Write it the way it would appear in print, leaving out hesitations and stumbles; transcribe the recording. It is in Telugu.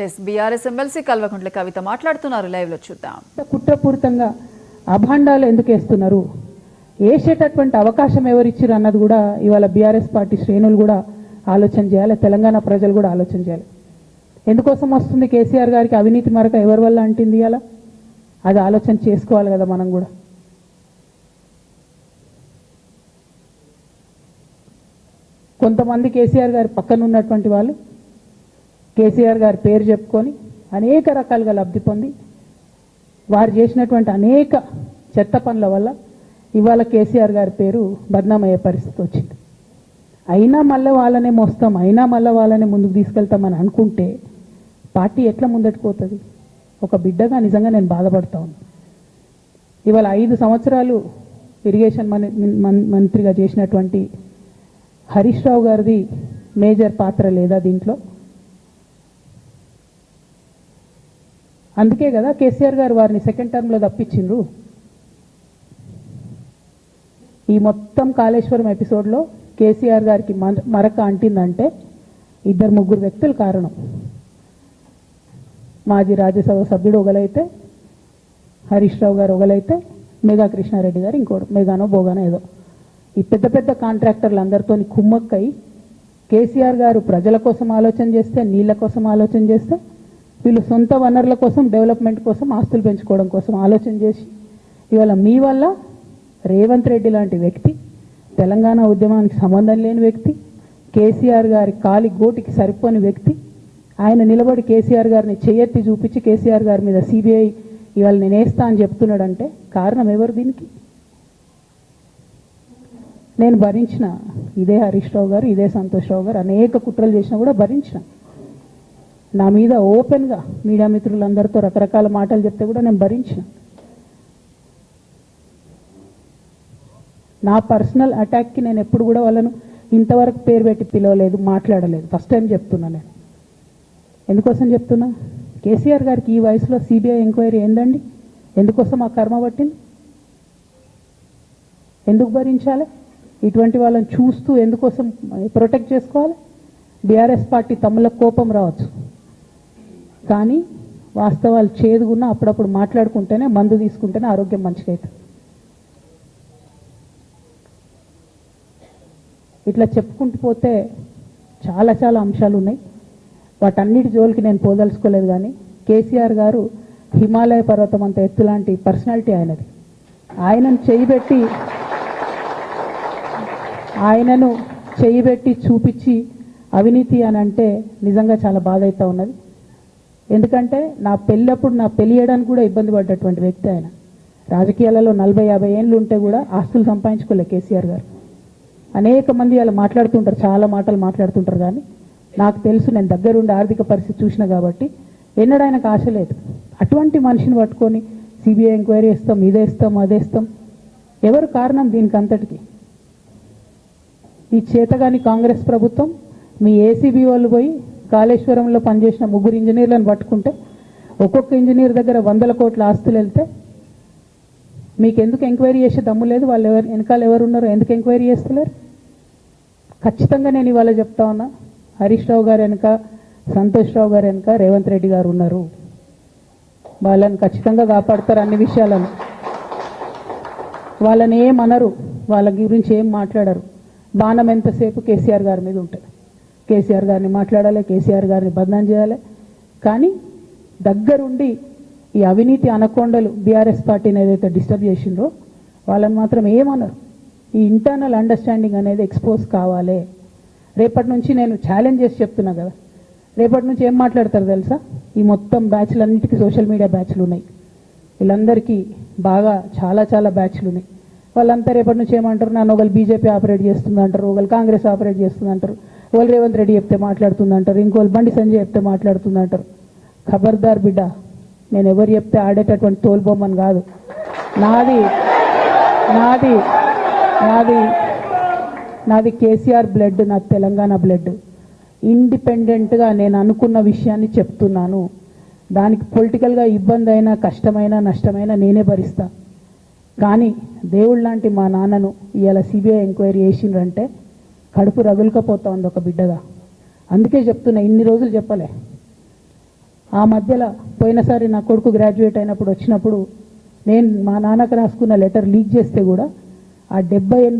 Yes BRS MLC Kalvakuntla Kavitha మాట్లాడుతున్నారు, లైవ్ లో చూద్దాం. కుట్రపూరితంగా అభాండాలు ఎందుకు వేస్తున్నారు, వేసేటటువంటి అవకాశం ఎవరిచ్చారు అన్నది కూడా ఇవాళ బీఆర్ఎస్ పార్టీ శ్రేణులు కూడా ఆలోచన చేయాలి, తెలంగాణ ప్రజలు కూడా ఆలోచన చేయాలి. ఎందుకోసం వస్తుంది కేసీఆర్ గారికి అవినీతి మరక ఎవరి వల్ల అంటింది అలా, అది ఆలోచన చేసుకోవాలి కదా మనం కూడా. కొంతమంది కేసీఆర్ గారి పక్కన ఉన్నటువంటి వాళ్ళు కేసీఆర్ గారి పేరు చెప్పుకొని అనేక రకాలుగా లబ్ధి పొంది వారు చేసినటువంటి అనేక చెత్త పనుల వల్ల ఇవాళ కేసీఆర్ గారి పేరు బద్నామయ్యే పరిస్థితి వచ్చింది. అయినా మళ్ళీ వాళ్ళనే మోస్తాం, అయినా మళ్ళీ వాళ్ళనే ముందుకు తీసుకెళ్తామని అనుకుంటే పార్టీ ఎట్లా ముందట్టుకుపోతుంది? ఒక బిడ్డగా నిజంగా నేను బాధపడతా ఉన్నాను. ఇవాళ 5 సంవత్సరాలు ఇరిగేషన్ మంత్రిగా చేసినటువంటి హరీష్ రావు గారిది మేజర్ పాత్ర లేదా దీంట్లో? అందుకే కదా కేసీఆర్ గారు వారిని సెకండ్ టర్మ్లో తప్పించిండ్రు. ఈ మొత్తం కాళేశ్వరం ఎపిసోడ్లో కేసీఆర్ గారికి మరక అంటిందంటే 2-3 వ్యక్తులు కారణం. మాజీ రాజ్యసభ సభ్యుడు ఒకలైతే, హరీష్ రావు గారు ఒకలైతే, మేఘా కృష్ణారెడ్డి గారు ఇంకోటి, మేఘానో బోగానో ఏదో. ఈ పెద్ద పెద్ద కాంట్రాక్టర్లు అందరితో కుమ్మక్కై కేసీఆర్ గారు ప్రజల కోసం ఆలోచన చేస్తే, నీళ్ళ కోసం ఆలోచన చేస్తే, వీళ్ళు సొంత వనరుల కోసం, డెవలప్మెంట్ కోసం, ఆస్తులు పెంచుకోవడం కోసం ఆలోచన చేసి ఇవాళ మీ వల్ల రేవంత్ రెడ్డి లాంటి వ్యక్తి, తెలంగాణ ఉద్యమానికి సంబంధం లేని వ్యక్తి, కేసీఆర్ గారి కాలి గోటికి సరిపోని వ్యక్తి, ఆయన నిలబడి కేసీఆర్ గారిని చేయెత్తి చూపించి కేసీఆర్ గారి మీద సిబిఐ ఇవాళ నేను వేస్తా అని చెప్తున్నాడంటే కారణం ఎవరు దీనికి? నేను భరించిన, ఇదే హరీష్ రావు గారు, ఇదే సంతోష్ రావు గారు అనేక కుట్రలు చేసినా కూడా భరించిన. నా మీద ఓపెన్గా మీడియా మిత్రులందరితో రకరకాల మాటలు చెప్తే కూడా నేను భరించిన. నా పర్సనల్ అటాక్కి నేను ఎప్పుడు కూడా వాళ్ళను ఇంతవరకు పేరు పెట్టి పిలవలేదు, మాట్లాడలేదు. ఫస్ట్ టైం చెప్తున్నా నేను. ఎందుకోసం చెప్తున్నా? కేసీఆర్ గారికి ఈ వయసులో సిబిఐ ఎంక్వైరీ ఏందండి? ఎందుకోసం ఆ కర్మ పట్టింది? ఎందుకు భరించాలి? ఇటువంటి వాళ్ళని చూస్తూ ఎందుకోసం ప్రొటెక్ట్ చేసుకోవాలి? బీఆర్ఎస్ పార్టీ తమ్ముల కోపం రావచ్చు, కానీ వాస్తవాలు చేదుగున్నా అప్పుడప్పుడు మాట్లాడుకుంటేనే, మందు తీసుకుంటేనే ఆరోగ్యం మంచిగా అవుతుంది. ఇట్లా చెప్పుకుంటూ పోతే చాలా చాలా అంశాలు ఉన్నాయి. వాటన్నిటి జోలికి నేను పోదలుచుకోలేదు. కానీ కేసీఆర్ గారు హిమాలయ పర్వతం అంత ఎత్తు లాంటి పర్సనాలిటీ ఆయనది. ఆయనను చేయబెట్టి చూపించి అవినీతి అని అంటే నిజంగా చాలా బాధ అవుతూ ఉన్నది. ఎందుకంటే నా పెళ్ళప్పుడు నా పెళ్ళి చేయడానికి కూడా ఇబ్బంది పడ్డటువంటి వ్యక్తి ఆయన. రాజకీయాలలో 40-50 ఏళ్ళు ఉంటే కూడా ఆస్తులు సంపాదించుకోలే కేసీఆర్ గారు. అనేక మంది అలా మాట్లాడుతుంటారు, చాలా మాటలు మాట్లాడుతుంటారు. కానీ నాకు తెలుసు, నేను దగ్గరుండి ఆర్థిక పరిస్థితి చూసిన కాబట్టి ఎన్నడూ ఆయనకు ఆశ లేదు. అటువంటి మనిషిని పట్టుకొని సిబిఐ ఎంక్వైరీ ఇస్తాం, ఇదేస్తాం, అదేస్తాం. ఎవరు కారణం దీనికి అంతటికి? ఈ చేతగాని కాంగ్రెస్ ప్రభుత్వం మీ ఏసీబీ వాళ్ళు పోయి కాళేశ్వరంలో పనిచేసిన 3 ఇంజనీర్లను పట్టుకుంటే ఒక్కొక్క ఇంజనీర్ దగ్గర 100 కోట్ల ఆస్తులు వెళ్తే మీకు ఎందుకు ఎంక్వైరీ చేసే దమ్ము లేదు? వాళ్ళు వెనకాల ఎవరున్నారో ఎందుకు ఎంక్వైరీ చేస్తలేరు? ఖచ్చితంగా నేను ఇవాళ చెప్తా ఉన్నా, హరీష్ రావు గారు వెనక, సంతోష్ రావు గారు వెనక రేవంత్ రెడ్డి గారు ఉన్నారు. వాళ్ళని ఖచ్చితంగా కాపాడతారు అన్ని విషయాలను. వాళ్ళని ఏమనరు, వాళ్ళ గురించి ఏం మాట్లాడరు. బాణం ఎంతసేపు కేసీఆర్ గారి మీద ఉంటుంది. కేసీఆర్ గారిని మాట్లాడాలి, కేసీఆర్ గారిని బదనాం చేయాలి. కానీ దగ్గరుండి ఈ అవినీతి అనకొండలు బీఆర్ఎస్ పార్టీని ఏదైతే డిస్టర్బ్ చేసిండ్రో వాళ్ళని మాత్రం ఏమన్నారు. ఈ ఇంటర్నల్ అండర్స్టాండింగ్ అనేది ఎక్స్పోజ్ కావాలి. రేపటి నుంచి నేను ఛాలెంజ్ చేసి చెప్తున్నా కదా, రేపటి నుంచి ఏం మాట్లాడతారు తెలుసా? ఈ మొత్తం బ్యాచ్లన్నిటికీ సోషల్ మీడియా బ్యాచ్లు ఉన్నాయి. వీళ్ళందరికీ బాగా చాలా చాలా బ్యాచ్లు ఉన్నాయి. వాళ్ళంతా రేపటి నుంచి ఏమంటారు? నన్ను ఒకళ్ళు బీజేపీ ఆపరేట్ చేస్తుంది అంటారు, ఒకళ్ళు కాంగ్రెస్ ఆపరేట్ చేస్తుంది అంటారు, ఒకళ్ళు రేవంత్ రెడ్డి చెప్తే మాట్లాడుతుంది అంటారు, ఇంకోళ్ళు బండి సంజయ్ చెప్తే మాట్లాడుతుంది అంటారు. ఖబర్దార్ బిడ్డ, నేను ఎవరు చెప్తే ఆడేటటువంటి తోలుబొమ్మని కాదు. నాది నాది నాది నాది కేసీఆర్ బ్లడ్, నాది తెలంగాణ బ్లడ్. ఇండిపెండెంట్గా నేను అనుకున్న విషయాన్ని చెప్తున్నాను. దానికి పొలిటికల్గా ఇబ్బంది అయినా, కష్టమైనా, నష్టమైనా నేనే భరిస్తా. కానీ దేవుళ్ళ లాంటి మా నాన్నను ఇవాళ సిబిఐ ఎంక్వైరీ చేసిండ్రంటే కడుపు రగులుకపోతా ఉంది ఒక బిడ్డగా. అందుకే చెప్తున్నా, ఇన్ని రోజులు చెప్పలే. ఆ మధ్యలో పోయినసారి నా కొడుకు గ్రాడ్యుయేట్ అయినప్పుడు వచ్చినప్పుడు నేను మా నాన్నకు రాసుకున్న లెటర్ లీక్ చేస్తే కూడా ఆ 70-80